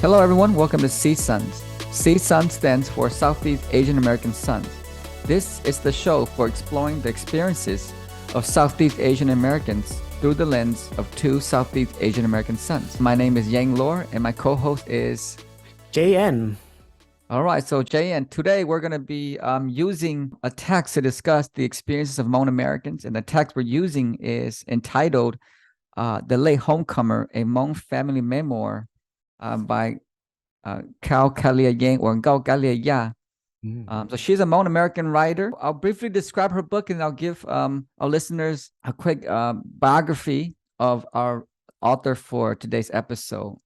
Hello, everyone. Welcome to SEAA-Sons. SEAA-Sons stands for Southeast Asian American Sons. This is the show for exploring the experiences of Southeast Asian Americans through the lens of two Southeast Asian American sons. My name is Yang Lor, and my co-host is JN. All right, so JN, today we're going to be using a text to discuss the experiences of Hmong Americans, and the text we're using is entitled "The Latehomecomer: A Hmong Family Memoir" by Kalia Yang or Ngao Kalia Ya. So she's a Hmong American writer. I'll briefly describe her book and I'll give our listeners a quick biography of our author for today's episode.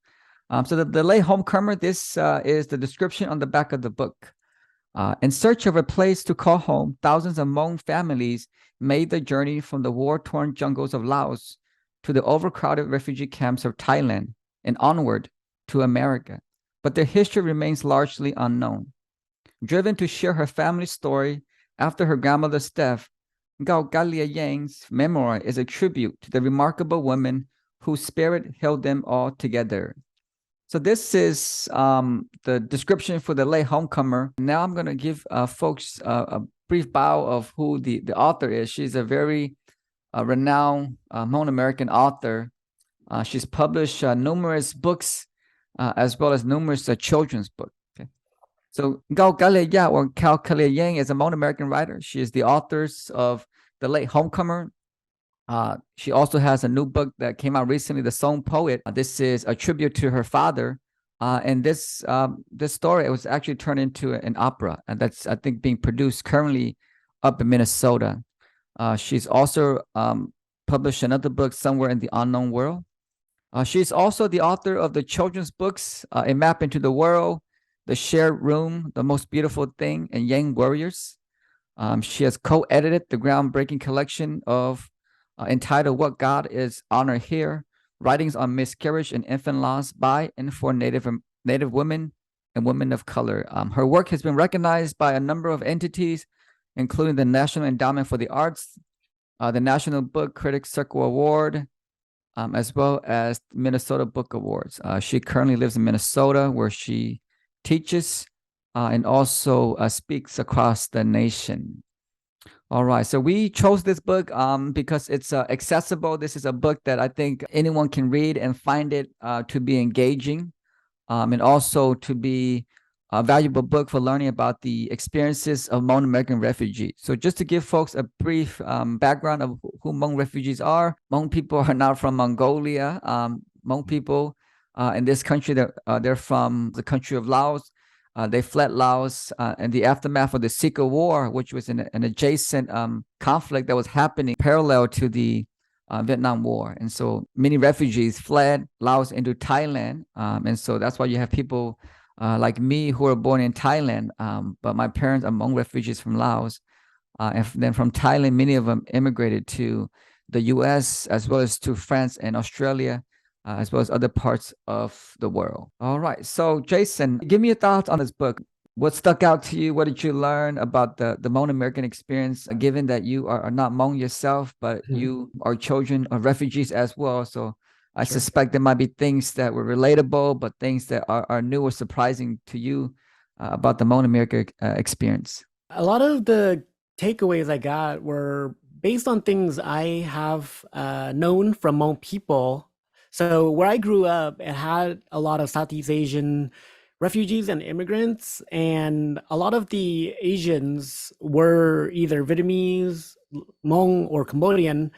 So the Latehomecomer, this is the description on the back of the book. In search of a place to call home, thousands of Hmong families made the journey from the war-torn jungles of Laos to the overcrowded refugee camps of Thailand and onward to America, but their history remains largely unknown. Driven to share her family story after her grandmother's death, Ngao Kalia Yang's memoir is a tribute to the remarkable woman whose spirit held them all together. So this is the description for the Latehomecomer. Now I'm going to give folks a brief bio of who the author is. She's a very renowned Hmong American author. She's published numerous books as well as numerous children's books. Okay. So Ngao Kalia or Kao Kalia Yang is a Hmong American writer. She is the author of The Latehomecomer. She also has a new book that came out recently, The Song Poet. This is a tribute to her father. And this story, it was actually turned into an opera, and that's, I think, being produced currently up in Minnesota. She's also published another book, Somewhere in the Unknown World. She's also the author of the children's books, A Map into the World, The Shared Room, The Most Beautiful Thing, and Yang Warriors. She has co-edited the groundbreaking collection of entitled What God is Honor Here, Writings on Miscarriage and Infant Loss by and for Native women and women of color. Her work has been recognized by a number of entities, including the National Endowment for the Arts, the National Book Critics Circle Award, as well as Minnesota Book Awards. She currently lives in Minnesota, where she teaches and also speaks across the nation. All right, so we chose this book because it's accessible. This is a book that I think anyone can read and find it to be engaging, and also to be a valuable book for learning about the experiences of Hmong American refugees. So just to give folks a brief background of who Hmong refugees are, Hmong people are not from Mongolia. Hmong people in this country, they're from the country of Laos. They fled Laos in the aftermath of the SEAA War, which was an adjacent conflict that was happening parallel to the Vietnam War. And so many refugees fled Laos into Thailand. And so that's why you have people like me who were born in Thailand, but my parents are Hmong refugees from Laos. And then from Thailand, many of them immigrated to the US as well as to France and Australia, as well as other parts of the world. All right. So Jason, give me your thoughts on this book. What stuck out to you? What did you learn about the Hmong American experience, given that you are not Hmong yourself, but you are children of refugees as well? So I suspect there might be things that were relatable, but things that are new or surprising to you about the Hmong American experience. A lot of the takeaways I got were based on things I have known from Hmong people. So where I grew up, it had a lot of Southeast Asian refugees and immigrants, and a lot of the Asians were either Vietnamese, Hmong, or Cambodian,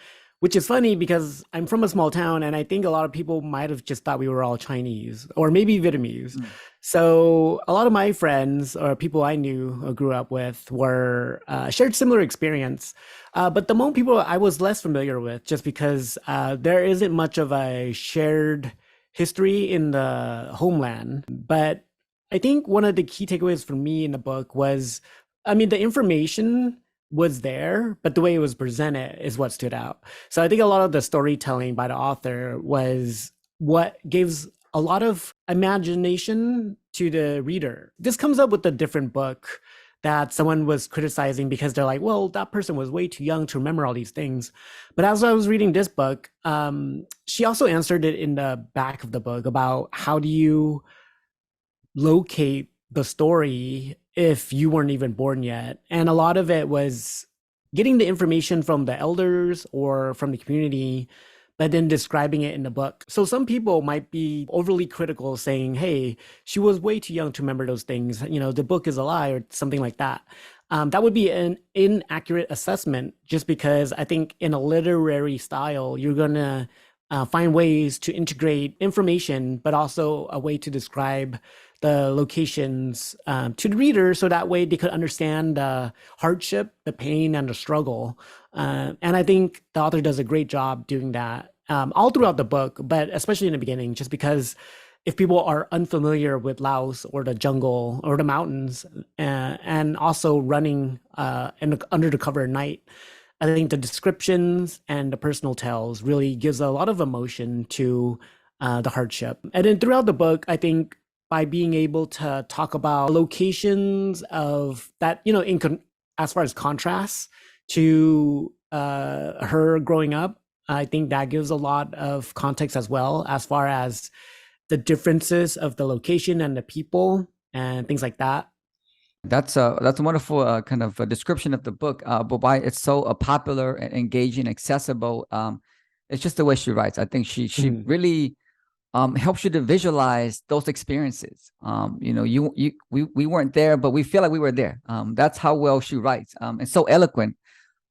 which is funny because I'm from a small town, and I think a lot of people might have just thought we were all Chinese or maybe Vietnamese. So a lot of my friends or people I knew or grew up with were shared similar experience. But the Hmong people I was less familiar with, just because there isn't much of a shared history in the homeland. But I think one of the key takeaways for me in the book was, the information was there, but the way it was presented is what stood out. So I think a lot of the storytelling by the author was what gives a lot of imagination to the reader. This comes up with a different book that someone was criticizing because they're like, well, that person was way too young to remember all these things. But as I was reading this book, she also answered it in the back of the book about how do you locate the story if you weren't even born yet. And a lot of it was getting the information from the elders or from the community, but then describing it in the book. So some people might be overly critical, saying, hey, she was way too young to remember those things. The book is a lie or something like that. That would be an inaccurate assessment, just because I think in a literary style, you're going to find ways to integrate information, but also a way to describe the locations to the reader, so that way they could understand the hardship, the pain, and the struggle. And I think the author does a great job doing that all throughout the book, but especially in the beginning, just because if people are unfamiliar with Laos or the jungle or the mountains, and also running under the cover at night, I think the descriptions and the personal tales really gives a lot of emotion to the hardship. And then throughout the book, I think by being able to talk about locations of that, as far as contrasts to her growing up, I think that gives a lot of context as well, as far as the differences of the location and the people and things like that. That's a wonderful kind of a description of the book, but why it's so popular and engaging, accessible. It's just the way she writes. I think she really helps you to visualize those experiences. We weren't there, but we feel like we were there. That's how well she writes. And so eloquent,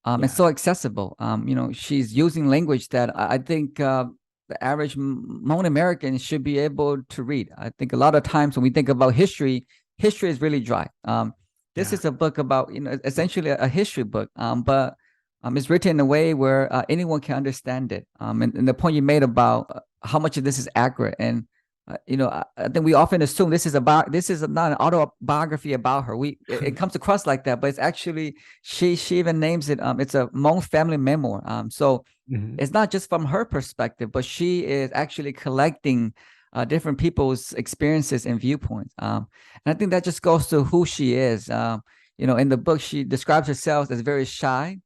and so accessible. She's using language that I think the average Hmong American should be able to read. I think a lot of times when we think about history is really dry. This is a book about, essentially a history book, but it's written in a way where anyone can understand it. And the point you made about how much of this is accurate, and I think we often assume this is not an autobiography about her. It comes across like that, but it's actually she even names it. It's a Hmong family memoir. So it's not just from her perspective, but she is actually collecting different people's experiences and viewpoints. And I think that just goes to who she is. In the book, she describes herself as very shy.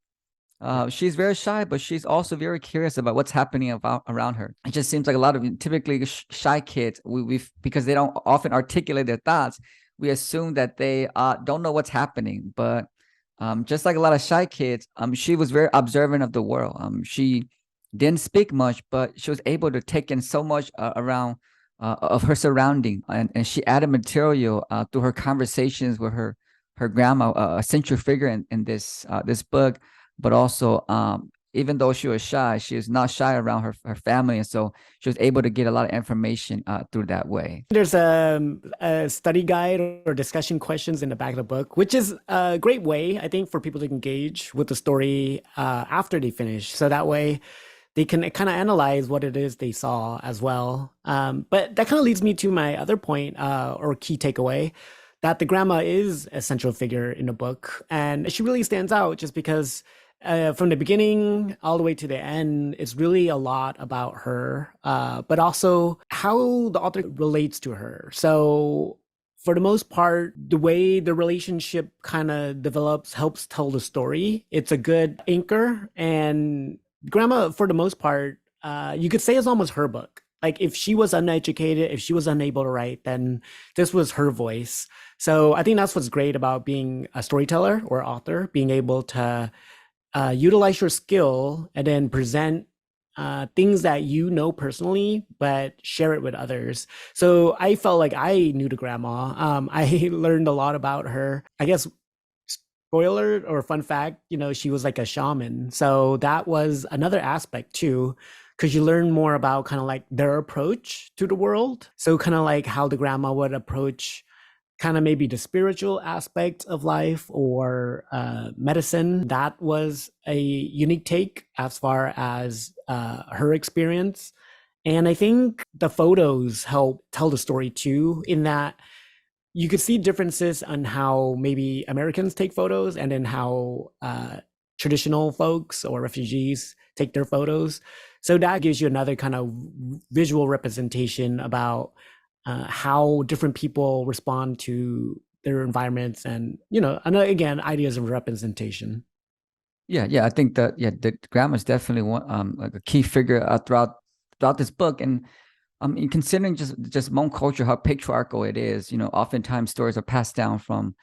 She's very shy, but she's also very curious about what's happening around her. It just seems like a lot of typically shy kids, because they don't often articulate their thoughts, we assume that they don't know what's happening. But just like a lot of shy kids, she was very observant of the world. She didn't speak much, but she was able to take in so much around of her surrounding, and she added material through her conversations with her grandma, a central figure in this book. But also, even though she was shy, she was not shy around her family, and so she was able to get a lot of information through that way. There's a study guide or discussion questions in the back of the book, which is a great way, I think, for people to engage with the story after they finish. So that way they can kind of analyze what it is they saw as well. But that kind of leads me to my other point or key takeaway, that the grandma is a central figure in the book. And she really stands out just because from the beginning all the way to the end, it's really a lot about her, but also how the author relates to her. So for the most part, the way the relationship kind of develops helps tell the story. It's a good anchor, and grandma, for the most part, you could say it's almost her book. Like if she was uneducated, if she was unable to write, then this was her voice. So I think that's what's great about being a storyteller or author, being able to utilize your skill and then present things that you know personally, but share it with others. So I felt like I knew the grandma. I learned a lot about her. I guess spoiler or fun fact, she was like a shaman. So that was another aspect too, because you learn more about kind of like their approach to the world. So kind of like how the grandma would approach kind of maybe the spiritual aspect of life or medicine. That was a unique take as far as her experience. And I think the photos help tell the story too, in that you could see differences on how maybe Americans take photos and then how traditional folks or refugees take their photos. So that gives you another kind of visual representation about how different people respond to their environments, and and again, ideas of representation. Yeah. I think that the grandma is definitely one like a key figure throughout this book. And In considering just Hmong culture, how patriarchal it is, oftentimes stories are passed down from,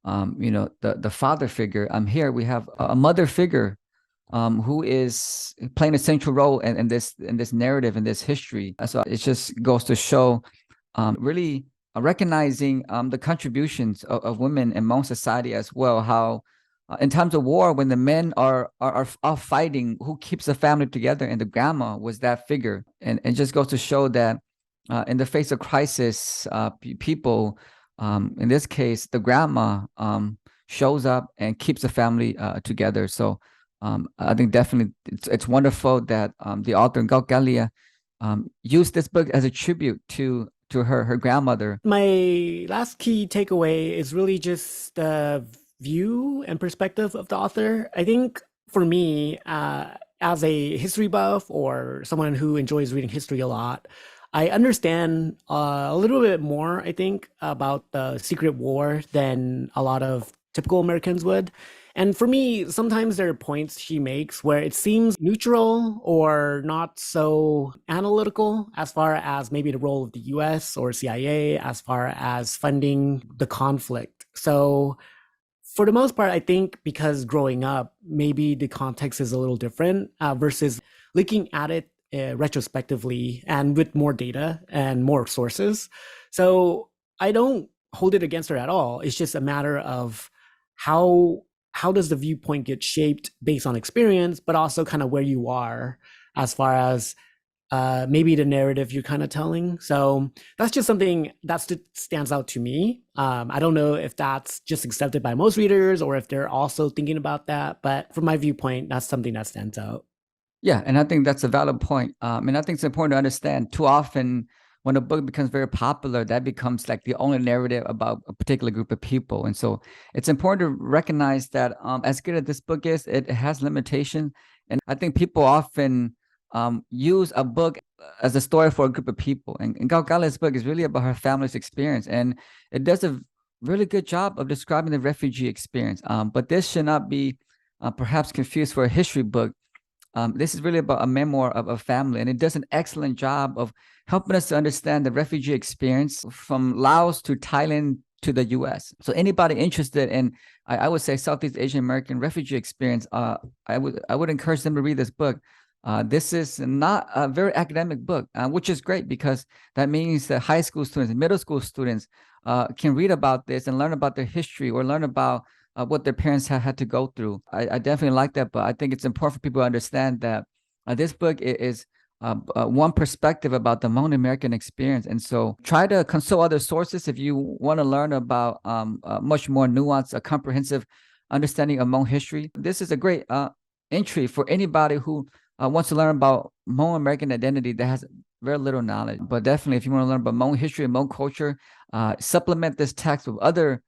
the father figure. Here we have a mother figure, who is playing a central role in this narrative, in this history. So it just goes to show, really recognizing the contributions of women in Hmong society as well. How in times of war, when the men are fighting, who keeps the family together? And the grandma was that figure, and it just goes to show that in the face of crisis, people, in this case, the grandma, shows up and keeps the family together. So I think definitely it's wonderful that the author Kalia used this book as a tribute to her grandmother. My last key takeaway is really just the view and perspective of the author. I think for me, as a history buff or someone who enjoys reading history a lot, I understand a little bit more, I think, about the Secret War than a lot of typical Americans would. And for me, sometimes there are points she makes where it seems neutral or not so analytical as far as maybe the role of the US or CIA as far as funding the conflict. So for the most part, I think because growing up, maybe the context is a little different versus looking at it retrospectively and with more data and more sources. So I don't hold it against her at all. It's just a matter of how does the viewpoint get shaped based on experience, but also kind of where you are as far as maybe the narrative you're kind of telling. So that's just something that stands out to me. I don't know if that's just accepted by most readers or if they're also thinking about that, but from my viewpoint, that's something that stands out. Yeah, and I think that's a valid point. And I think it's important to understand, too often when a book becomes very popular, that becomes like the only narrative about a particular group of people. And so it's important to recognize that, as good as this book is, it has limitations. And I think people often use a book as a story for a group of people. And Galgala's book is really about her family's experience. And it does a really good job of describing the refugee experience. But this should not be perhaps confused for a history book. This is really about a memoir of a family, and it does an excellent job of helping us to understand the refugee experience from Laos to Thailand to the U.S. So anybody interested in, I would say, Southeast Asian American refugee experience, I would encourage them to read this book. This is not a very academic book, which is great because that means that high school students, middle school students can read about this and learn about their history or learn about what their parents have had to go through. I definitely like that, but I think it's important for people to understand that this book is one perspective about the Hmong American experience. And so try to consult other sources if you want to learn about much more nuanced, a comprehensive understanding of Hmong history. This is a great entry for anybody who wants to learn about Hmong American identity that has very little knowledge. But definitely, if you want to learn about Hmong history and Hmong culture, supplement this text with other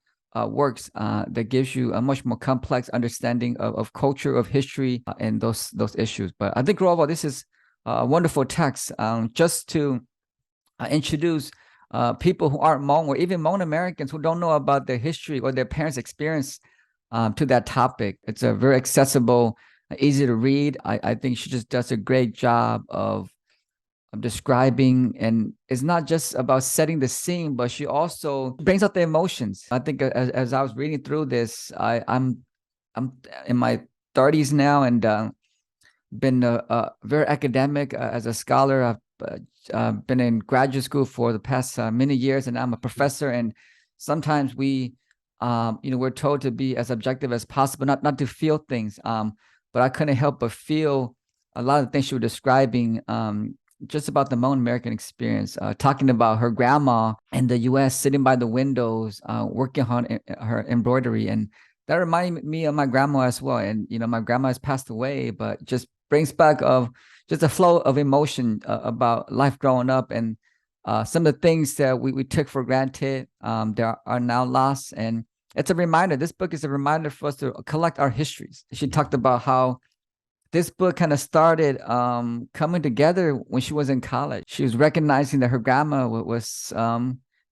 works that gives you a much more complex understanding of culture, of history, and those issues. But I think overall, this is a wonderful text just to introduce people who aren't Hmong or even Hmong Americans who don't know about their history or their parents' experience to that topic. It's a very accessible, easy to read. I think she just does a great job of describing, and it's not just about setting the scene, but she also brings out the emotions. I think as I was reading through this, I'm in my 30s now and been very academic as a scholar. I've been in graduate school for the past many years, and I'm a professor. And sometimes we're told to be as objective as possible, not to feel things. But I couldn't help but feel a lot of things she was describing. Just about the Hmong American experience, talking about her grandma in the U.S. sitting by the windows, working on her embroidery. And that reminded me of my grandma as well. And, my grandma has passed away, but just brings back of just a flow of emotion about life growing up and some of the things that we took for granted, there are now lost. And it's a reminder. This book is a reminder for us to collect our histories. She talked about how this book kind of started coming together when she was in college. She was recognizing that her grandma was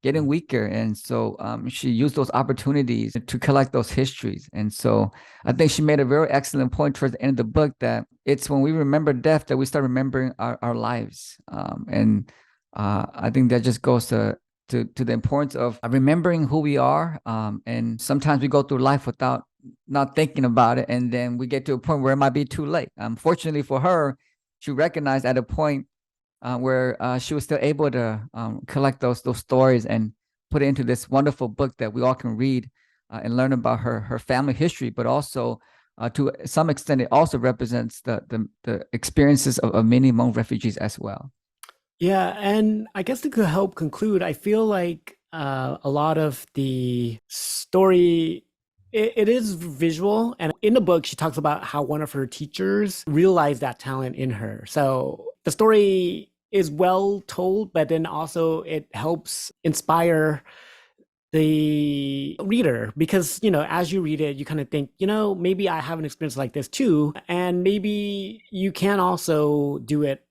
getting weaker. And so she used those opportunities to collect those histories. And so I think she made a very excellent point towards the end of the book that it's when we remember death that we start remembering our lives. And I think that just goes to the importance of remembering who we are. And sometimes we go through life without not thinking about it, and then we get to a point where it might be too late. Fortunately for her, she recognized at a point where she was still able to collect those stories and put it into this wonderful book that we all can read and learn about her family history, but also to some extent, it also represents the experiences of many Hmong refugees as well. Yeah, and I guess to help conclude, I feel like a lot of the story it is visual, and in the book she talks about how one of her teachers realized that talent in her. So the story is well told, but then also it helps inspire the reader because as you read it you kind of think maybe I have an experience like this too, and maybe you can also do it,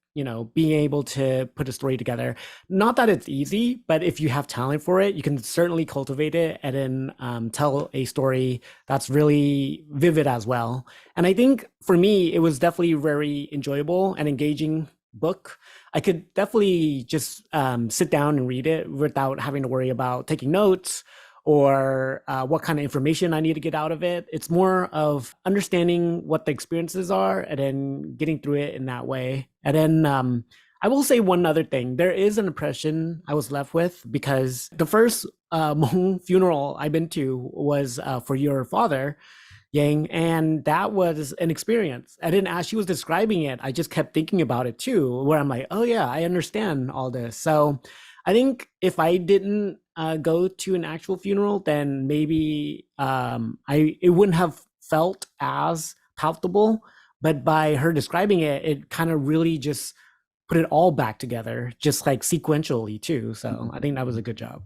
being able to put a story together. Not that it's easy, but if you have talent for it you can certainly cultivate it and then tell a story that's really vivid as well. And I think for me it was definitely very enjoyable and engaging book. I could definitely just sit down and read it without having to worry about taking notes or what kind of information I need to get out of it. It's more of understanding what the experiences are and then getting through it in that way. And then I will say one other thing. There is an impression I was left with because the first Hmong funeral I've been to was for your father, Yang, and that was an experience. And then as she was describing it, I just kept thinking about it too, where I'm like, oh yeah, I understand all this. So I think if I didn't go to an actual funeral, then maybe it wouldn't have felt as palpable. But by her describing it, it kind of really just put it all back together, just like sequentially too. So I think that was a good job.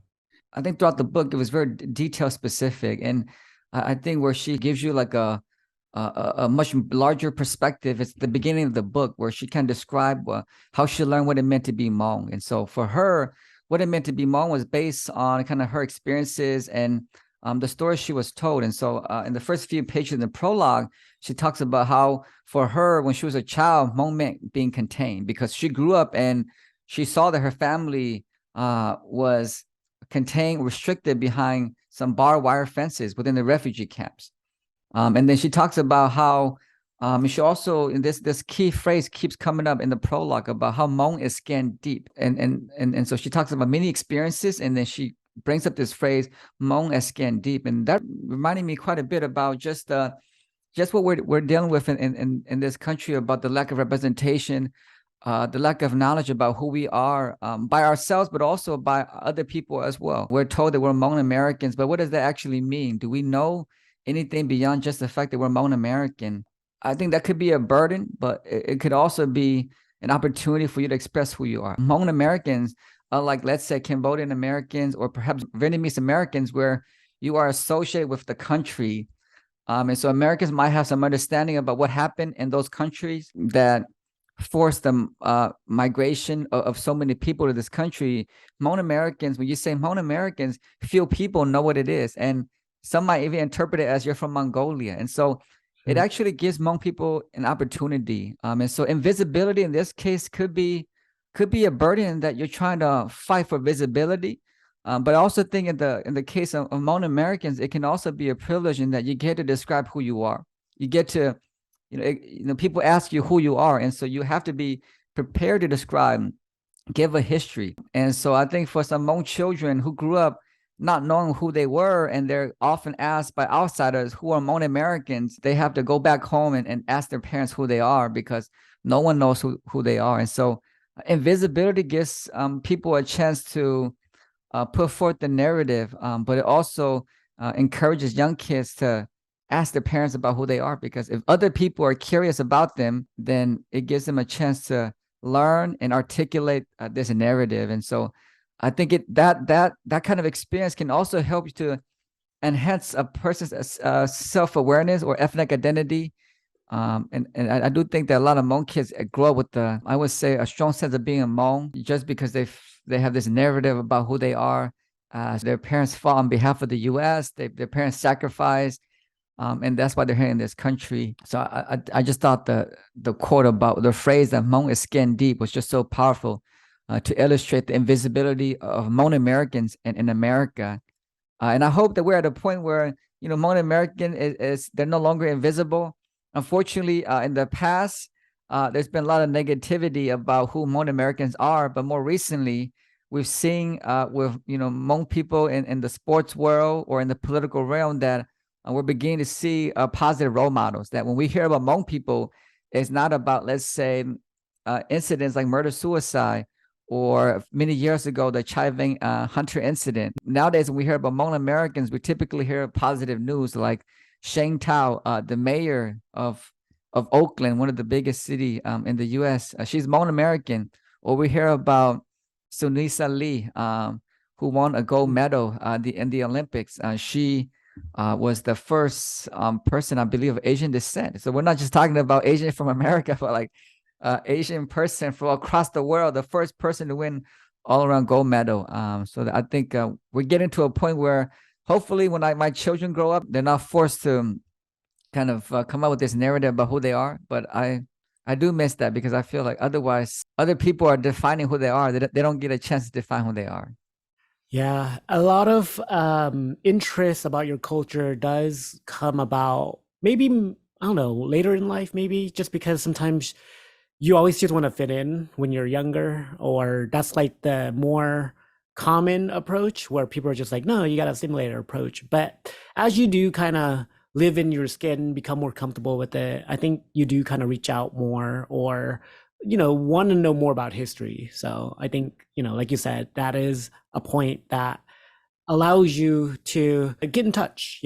I think throughout the book it was very detail specific, and I think where she gives you like a much larger perspective. It's the beginning of the book where she can describe how she learned what it meant to be Hmong. And so for her, what it meant to be Hmong was based on kind of her experiences and the stories she was told. And so in the first few pages in the prologue, she talks about how for her, when she was a child, Hmong meant being contained because she grew up and she saw that her family was contained, restricted behind some barbed wire fences within the refugee camps. And then she talks about how she also, in this key phrase keeps coming up in the prologue about how Hmong is skin deep. And so she talks about many experiences, and then she brings up this phrase, Hmong as skin deep. And that reminded me quite a bit about just what we're dealing with in this country, about the lack of representation, the lack of knowledge about who we are by ourselves, but also by other people as well. We're told that we're Hmong Americans, but what does that actually mean? Do we know anything beyond just the fact that we're Hmong American? I think that could be a burden, but it could also be an opportunity for you to express who you are. Hmong Americans are like, let's say, Cambodian Americans or perhaps Vietnamese Americans, where you are associated with the country. And so Americans might have some understanding about what happened in those countries that forced the migration of so many people to this country. Hmong Americans, when you say Hmong Americans, few people know what it is. And some might even interpret it as you're from Mongolia. And so it actually gives Hmong people an opportunity. And so invisibility in this case could be a burden that you're trying to fight for visibility. But I also think in the case of Hmong Americans, it can also be a privilege in that you get to describe who you are. You get to, people ask you who you are, and so you have to be prepared to describe, give a history. And so I think for some Hmong children who grew up not knowing who they were, and they're often asked by outsiders who are Hmong Americans, they have to go back home and ask their parents who they are because no one knows who they are. And so invisibility gives people a chance to put forth the narrative, but it also encourages young kids to ask their parents about who they are, because if other people are curious about them, then it gives them a chance to learn and articulate this narrative. And so I think that kind of experience can also help you to enhance a person's self-awareness or ethnic identity. And I do think that a lot of Hmong kids grow up with I would say, a strong sense of being a Hmong just because they have this narrative about who they are. Their parents fought on behalf of the U.S. Their parents sacrificed, and that's why they're here in this country. So I just thought the quote about the phrase that Hmong is skin deep was just so powerful, to illustrate the invisibility of Hmong Americans in America. And I hope that we're at a point where, Hmong American is they're no longer invisible. Unfortunately, in the past, there's been a lot of negativity about who Hmong Americans are, but more recently, we've seen with Hmong people in the sports world or in the political realm that we're beginning to see positive role models. That when we hear about Hmong people, it's not about, let's say, incidents like murder suicide, or many years ago, the Chai Ving Hunter incident. Nowadays, when we hear about Hmong Americans, we typically hear positive news like Shane Tao, the mayor of Oakland, one of the biggest city in the U.S. She's Hmong American. Or we hear about Sunisa Lee, who won a gold medal in the Olympics. She was the first person, I believe, of Asian descent. So we're not just talking about Asian from America, but like Asian person from across the world, the first person to win all-around gold medal. So I think we're getting to a point where hopefully when my children grow up, they're not forced to kind of come up with this narrative about who they are. But I do miss that, because I feel like otherwise other people are defining who they are. They don't get a chance to define who they are. Yeah, a lot of interest about your culture does come about maybe, I don't know, later in life, maybe just because sometimes you always just want to fit in when you're younger, or that's like the more common approach where people are just like, no, you got a simulator approach. But as you do kind of live in your skin, become more comfortable with it, I think you do kind of reach out more, or want to know more about history. So I think, like you said, that is a point that allows you to get in touch,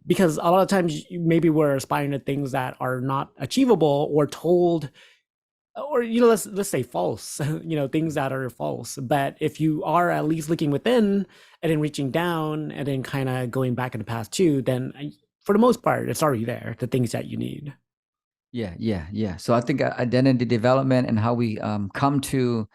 because a lot of times maybe we're aspiring to things that are not achievable, or told, or let's say false, things that are false. But if you are at least looking within and then reaching down and then kind of going back in the past too, then for the most part, it's already there, the things that you need. Yeah. So I think identity development and how we come to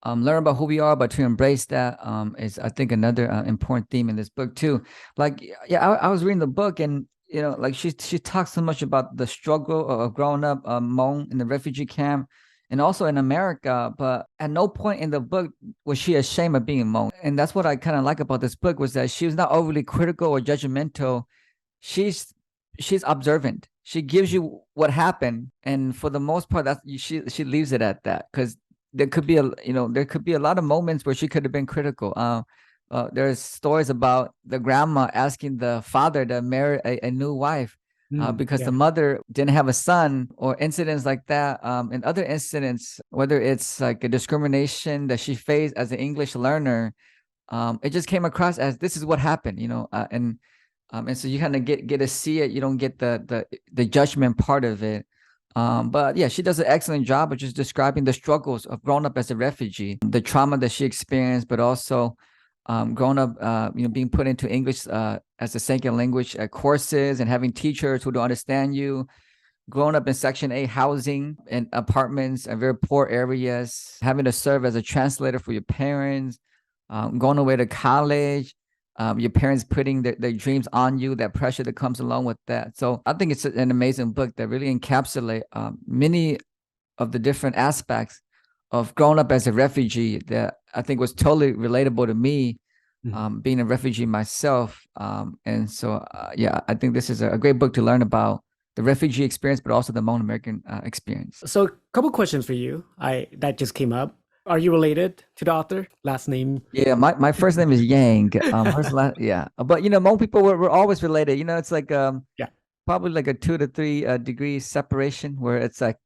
learn about who we are, but to embrace that is, I think, another important theme in this book too. Like, yeah, I was reading the book, and like she talks so much about the struggle of growing up Hmong in the refugee camp, and also in America. But at no point in the book was she ashamed of being Hmong, and that's what I kind of like about this book, was that she was not overly critical or judgmental. She's observant. She gives you what happened, and for the most part, she leaves it at that, because there could be a lot of moments where she could have been critical. There's stories about the grandma asking the father to marry a new wife because the mother didn't have a son, or incidents like that. And other incidents, whether it's like a discrimination that she faced as an English learner, it just came across as this is what happened, and so you kind of get to see it. You don't get the judgment part of it. But yeah, she does an excellent job of just describing the struggles of growing up as a refugee, the trauma that she experienced, but also growing up, being put into English as a second language courses, and having teachers who don't understand you, growing up in Section 8 housing and apartments in very poor areas, having to serve as a translator for your parents, going away to college, your parents putting their dreams on you, that pressure that comes along with that. So I think it's an amazing book that really encapsulates many of the different aspects of growing up as a refugee that I think was totally relatable to me, being a refugee myself. And so, yeah, I think this is a great book to learn about the refugee experience, but also the Hmong American experience. So a couple questions for you that just came up. Are you related to the author? Last name? Yeah, my first name is Yang. Yeah. But Hmong people we're always related. It's like Yeah. probably like a 2 to 3 degree separation, where it's like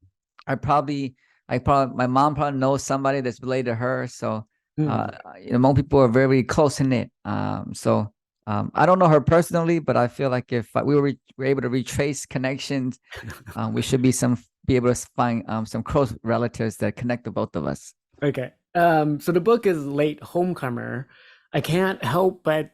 my mom probably knows somebody that's related to her. So Hmong people are very close knit. So I don't know her personally, but I feel like if we were able to retrace connections, we should be able to find some close relatives that connect the both of us. Okay. So the book is Latehomecomer. I can't help but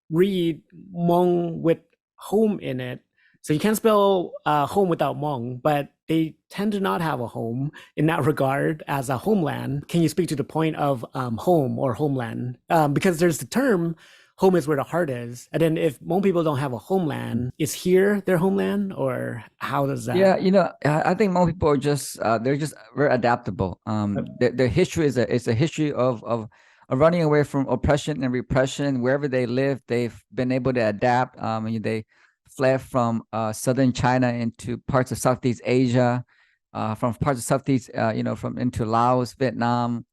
read Hmong with home in it. So you can't spell home without Hmong, but they tend to not have a home in that regard as a homeland. Can you speak to the point of home or homeland? Because there's the term home is where the heart is. And then if Hmong people don't have a homeland, is here their homeland, or how does that? Yeah, I think most people are just they're just very adaptable. Their history is a history of running away from oppression and repression. Wherever they live, they've been able to adapt. They fled from southern China into parts of Southeast Asia, from parts of Southeast, from into Laos, Vietnam,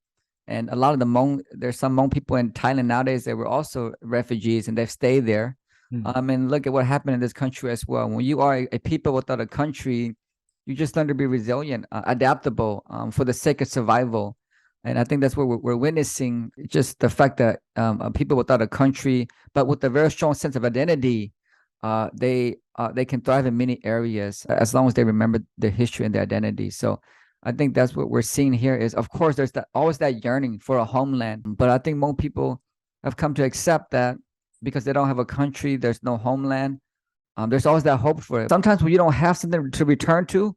and a lot of the Hmong. There's some Hmong people in Thailand nowadays that were also refugees, and they've stayed there. And look at what happened in this country as well. When you are a people without a country, you just learn to be resilient, adaptable, for the sake of survival. And I think that's what we're witnessing, just the fact that people without a country, but with a very strong sense of identity, they can thrive in many areas as long as they remember their history and their identity. So I think that's what we're seeing here is, of course, there's always that yearning for a homeland. But I think most people have come to accept that because they don't have a country, there's no homeland. There's always that hope for it. Sometimes when you don't have something to return to,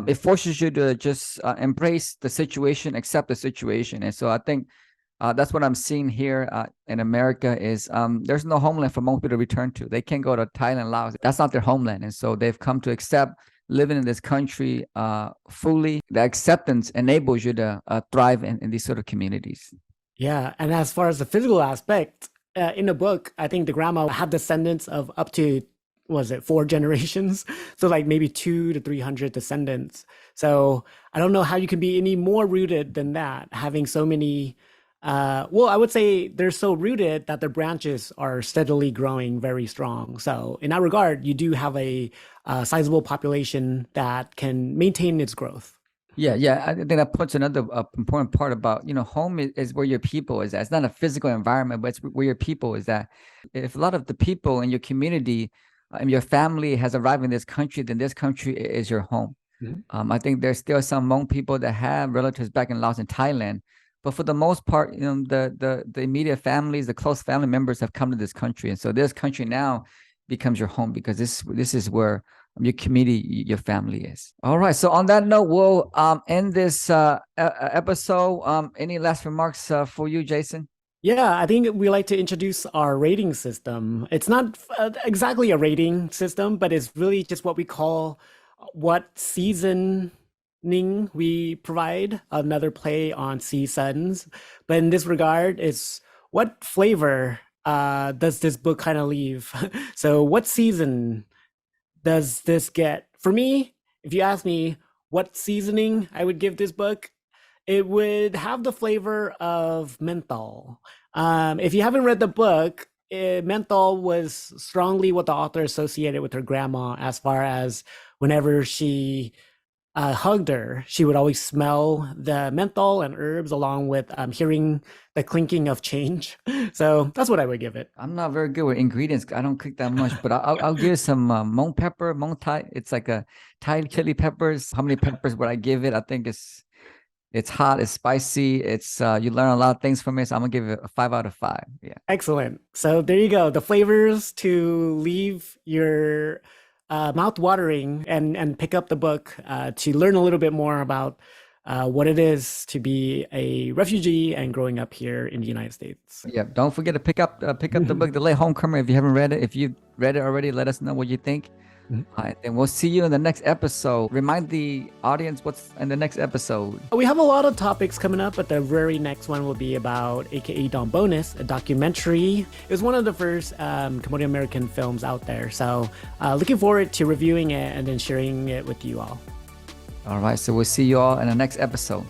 it forces you to just embrace the situation, accept the situation. And so I think that's what I'm seeing here in America is there's no homeland for most people to return to. They can't go to Thailand, Laos. That's not their homeland. And so they've come to accept living in this country fully. The acceptance enables you to thrive in these sort of communities. Yeah. And as far as the physical aspect, in the book, I think the grandma had descendants of up to, was it 4 generations? So like maybe 200 to 300 descendants. So I don't know how you can be any more rooted than that, having so many. Well, I would say they're so rooted that their branches are steadily growing very strong. So in that regard, you do have a sizable population that can maintain its growth. Yeah. I think that puts another important part about, home is where your people is at. It's not a physical environment, but it's where your people is at. If a lot of the people in your community and your family has arrived in this country, then this country is your home. I think there's still some Hmong people that have relatives back in Laos and Thailand, but for the most part, the immediate families, the close family members have come to this country, and so this country now becomes your home because this is where your community, your family is. All right. So on that note, we'll end this episode. Any last remarks for you, Jason? Yeah, I think we like to introduce our rating system. It's not exactly a rating system, but it's really just what we call what seasoning we provide, another play on SEAA-Sons. But in this regard, it's what flavor does this book kind of leave? So what season does this get? For me, if you ask me what seasoning I would give this book, it would have the flavor of menthol. If you haven't read the book, menthol was strongly what the author associated with her grandma, as far as whenever she hugged her, she would always smell the menthol and herbs along with hearing the clinking of change. So that's what I would give it. I'm not very good with ingredients. I don't cook that much, but I'll give some Hmong pepper, Hmong Thai. It's like a Thai chili peppers. How many peppers would I give it? I think it's hot, it's spicy, it's you learn a lot of things from it. So I'm gonna give it a 5 out of 5. Yeah. Excellent. So there you go. The flavors to leave your mouth watering and pick up the book to learn a little bit more about what it is to be a refugee and growing up here in the United States. Yeah. Don't forget to pick up the book, The Latehomecomer. If you haven't read it, if you read it already, let us know what you think. And we'll see you in the next episode. Remind the audience what's in the next episode. We have a lot of topics coming up, but the very next one will be about AKA Don Bonus, a documentary. It was one of the first Cambodian American films out there. So looking forward to reviewing it and then sharing it with you all. All right. So we'll see you all in the next episode.